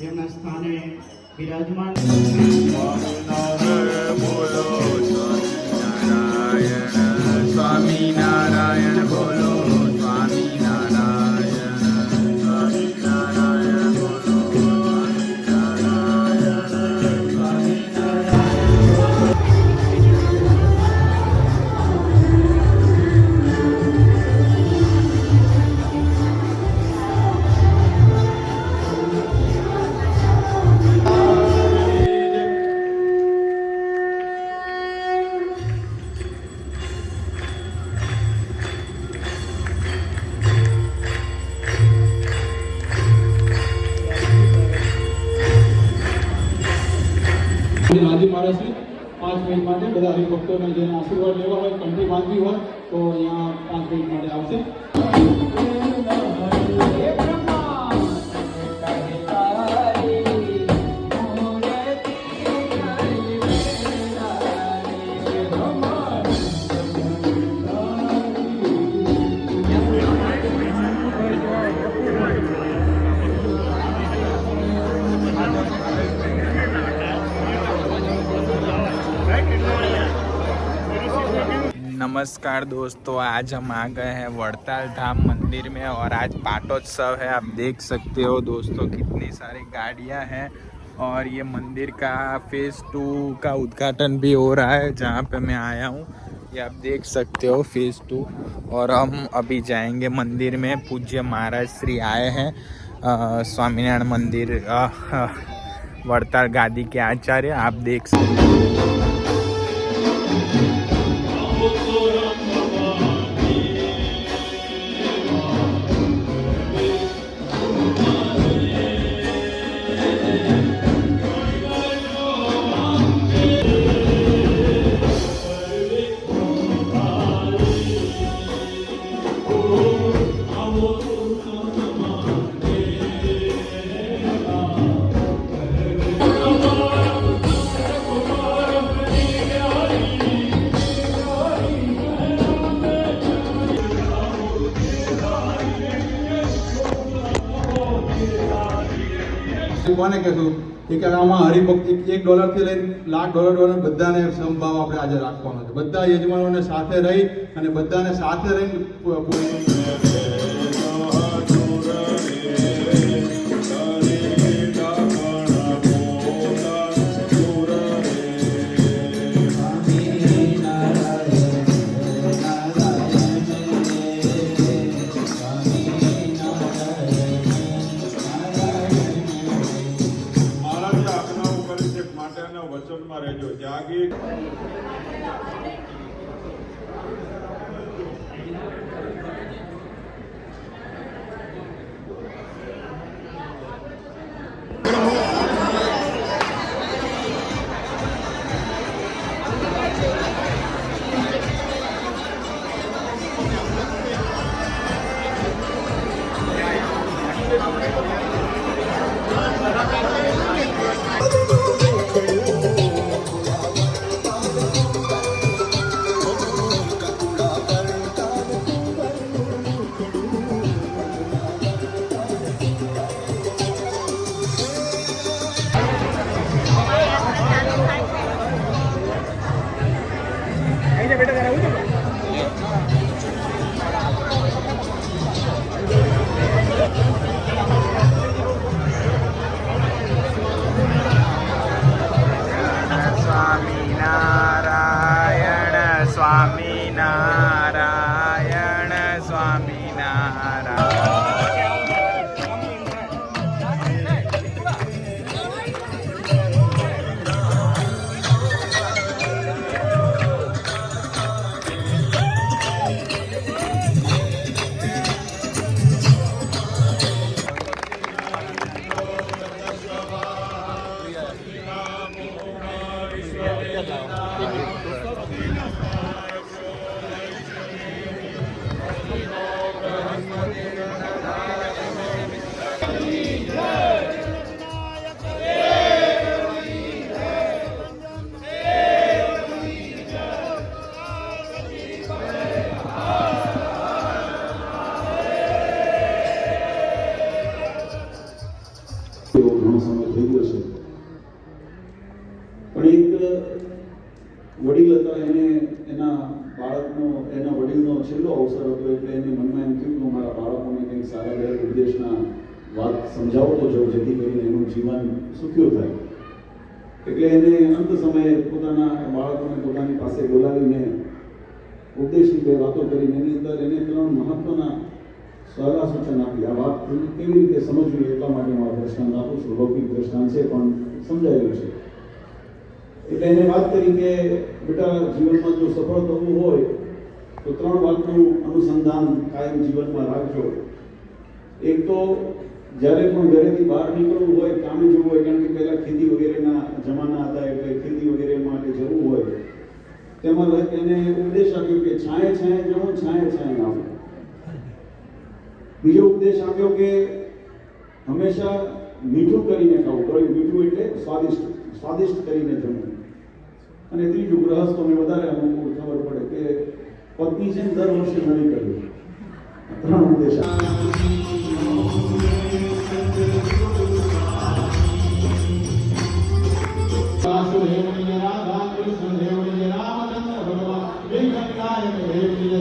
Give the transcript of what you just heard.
તેમના સ્થાને બિરાજમાન સ્વામિનારાયણ બોલો નાજી મહારાજશ્રી 5 મિનિટ માટે બધા હરિભક્તોને જેને આશીર્વાદ લેવા હોય કંઠી બાંધવી હોય તો અહીંયા 5 મિનિટ માટે આવશે. नमस्कार दोस्तों, आज हम आ गए हैं वड़ताल धाम मंदिर में और आज पाटोत्सव है। आप देख सकते हो दोस्तों कितनी सारी गाड़ियां हैं और ये मंदिर का फेज़ 2 का उद्घाटन भी हो रहा है जहाँ पे मैं आया हूँ। ये आप देख सकते हो फेज़ 2 और हम अभी जाएंगे मंदिर में। पूज्य महाराज श्री आए हैं स्वामीनारायण मंदिर वड़ताल गादी के आचार्य, आप देख सकते हो। કોને કહેશું કે આમાં હરિભક્તિ $1 થી લઈને $1,00,000 બધાને સમભાવ આપણે આજે રાખવાનો છે. બધા યજમાનોને સાથે રહી અને બધાને સાથે રહીને વચનમાં રહેજો. ત્યાગી વડીલ હતા એને એના બાળકનો એના વડીલનો છેલ્લો અવસર હતો એટલે એને મનમાં એમ થયું કે હું મારા બાળકોને કંઈક સારા દરેક ઉપદેશના વાત સમજાવતો જાઉં જેથી કરીને એનું જીવન સુખ્યું થાય. એટલે એને અંત સમયે પોતાના બાળકોને પોતાની પાસે બોલાવીને ઉપદેશની બે વાતો કરીને એની અંદર એને 3 મહત્વના સલાહ સૂચન આપી. આ વાત કેવી રીતે સમજવી એટલા માટે હું આ દ્રષ્ટાંત આપું છું. લૌકિક દ્રષ્ટાંત છે પણ સમજાયેલું છે. એટલે એને વાત કરી કે બેટા જીવનમાં જો સફળ થવું હોય તો 3 વાતનું અનુસંધાન કાયમ જીવનમાં રાખજો. એક તો જ્યારે પણ ઘરેથી બહાર નીકળવું હોય, કામે જવું હોય, કારણ કે પહેલા ખેતી વગેરેના જમાના હતા એટલે ખેતી વગેરે માટે જવું હોય તેમાં એને ઉપદેશ આપ્યો કે છાંયે છાંયે જવું, છાંયે છાંયે આવવું. બીજો ઉપદેશ આપ્યો કે હંમેશા મીઠું કરીને ખાવું. કયું મીઠું એટલે સ્વાદિષ્ટ કરીને જમવું. અને ત્રીજું ગ્રહસ્થોને વધારે અમુક ખબર પડે કે પત્ની છે દર વર્ષે નવી કરવી. 3 ઉપદેશ વાસુદેવની રાધા કૃષ્ણ દેવની રામચંદ્ર ભગવાન વેંકટનાયક દેવની